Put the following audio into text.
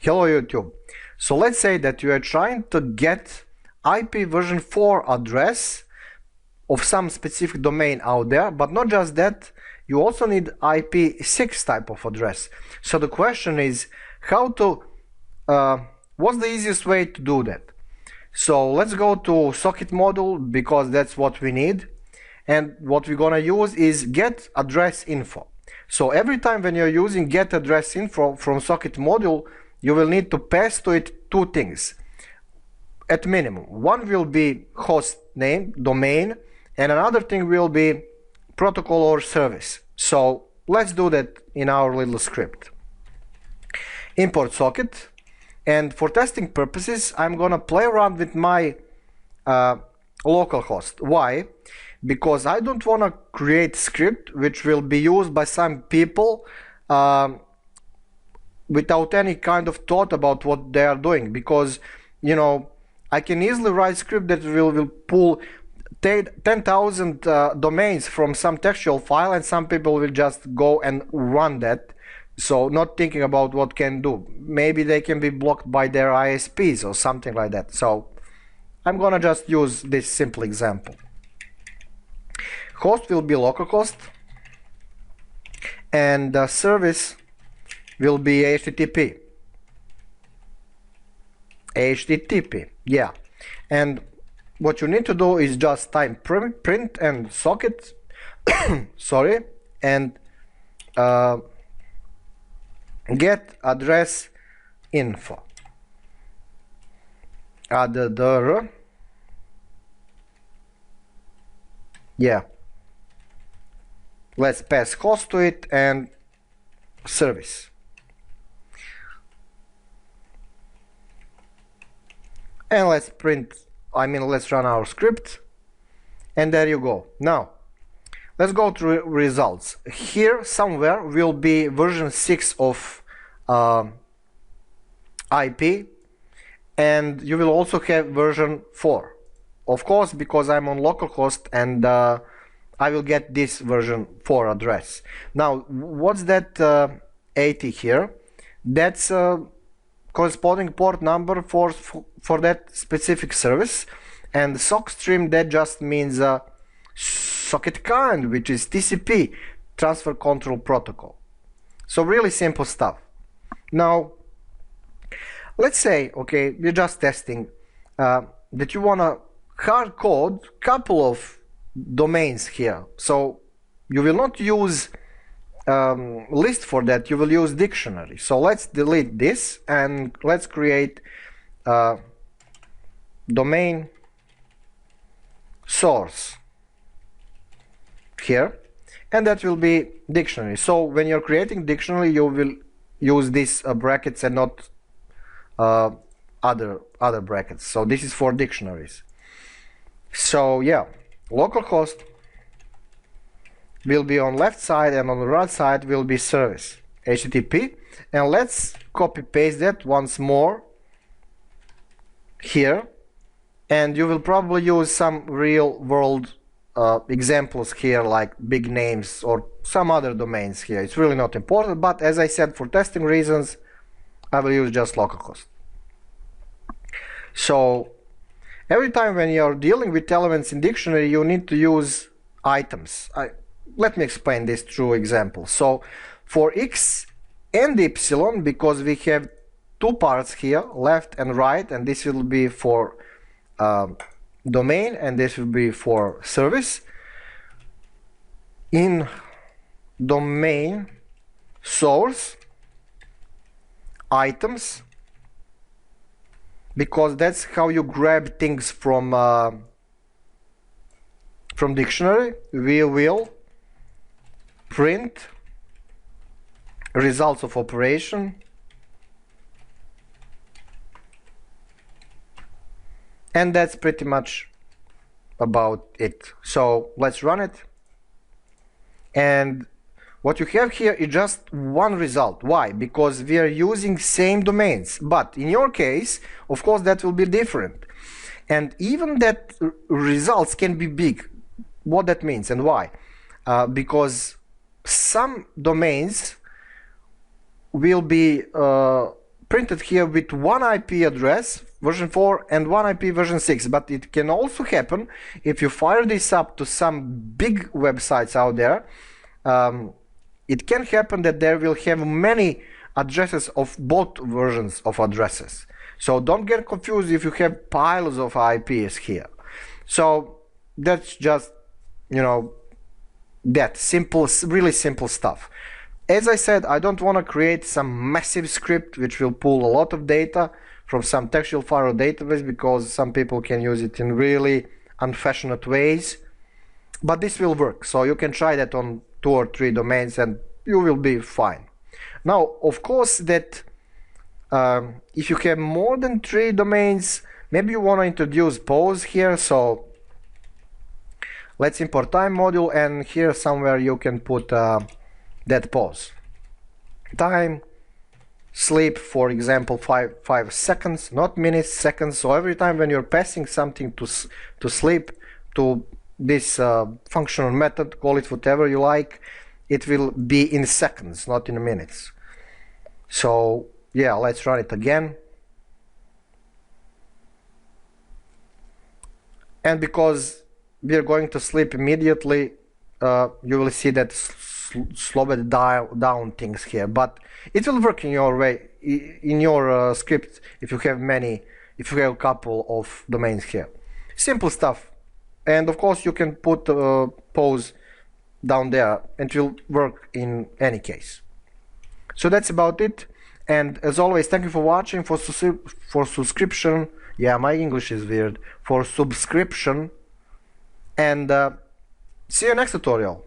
Hello YouTube. So let's say that you are trying to get IP version 4 address of some specific domain out there, but not just that, you also need IPv6 type of address. So the question is how to, what's the easiest way to do that? So let's go to socket module because that's what we need. And what we're gonna use is get address info. So every time when you're using get address info from socket module, you will need to pass to it two things at minimum. One will be host name, domain, and another thing will be protocol or service. So let's do that in our little script. Import socket, and for testing purposes I'm gonna play around with my localhost. Why? Because I don't want to create script which will be used by some people without any kind of thought about what they are doing, because you know I can easily write script that will pull 10,000 domains from some textual file, and some people will just go and run that, so not thinking about what can do. Maybe they can be blocked by their ISPs or something like that. So I'm gonna just use this simple example. Host will be localhost, and the service will be HTTP. Yeah. And what you need to do is just type print and socket, sorry, and get address info. Yeah. Let's pass host to it and service. And let's let's run our script. And there you go. Now, let's go to results. Here somewhere will be version 6 of IP, and you will also have version 4. Of course, because I'm on localhost, and I will get this version 4 address. Now, what's that 80 here? That's corresponding port number for that specific service, and sock stream, that just means socket kind, which is TCP, transfer control protocol. So really simple stuff. Now let's say, okay, you're just testing that you want to hard code couple of domains here. So you will not use list for that, you will use dictionary. So let's delete this and let's create domain source here, and that will be dictionary. So when you're creating dictionary, you will use these brackets and not other brackets. So this is for dictionaries. So yeah, localhost will be on left side, and on the right side will be service HTTP. And let's copy paste that once more here, and you will probably use some real world examples here, like big names or some other domains here. It's really not important, but as I said, for testing reasons I will use just localhost. So every time when you're dealing with elements in dictionary, you need to use items. Let me explain this through example. So for X and Y, because we have two parts here, left and right, and this will be for domain and this will be for service. In domain source items, because that's how you grab things from dictionary, we will print results of operation, and that's pretty much about it. So let's run it, and what you have here is just one result. Why? Because we are using same domains, but in your case, of course, that will be different, and even that results can be big. What that means and why? Because some domains will be printed here with one IP address, version 4, and one IP version 6. But it can also happen if you fire this up to some big websites out there. It can happen that there will have many addresses of both versions of addresses. So don't get confused if you have piles of IPs here. So that's just, you know, that simple, really simple stuff. As I said, I don't want to create some massive script which will pull a lot of data from some textual file database, because some people can use it in really unfashionable ways. But this will work, so you can try that on 2 or 3 domains and you will be fine. Now, of course, that if you have more than 3 domains, maybe you want to introduce pause here. So let's import time module, and here somewhere you can put that pause. Time sleep, for example, 5 seconds, not minutes, seconds. So every time when you're passing something to sleep to this functional method, call it whatever you like, it will be in seconds, not in minutes. So yeah, let's run it again. And because we are going to sleep immediately, you will see that slowed down things here, but it will work in your way, in your script, if you have a couple of domains here. Simple stuff. And of course you can put pause down there and it will work in any case. So that's about it. And as always, thank you for watching. For subscription, yeah, my English is weird, for subscription, and see you next tutorial.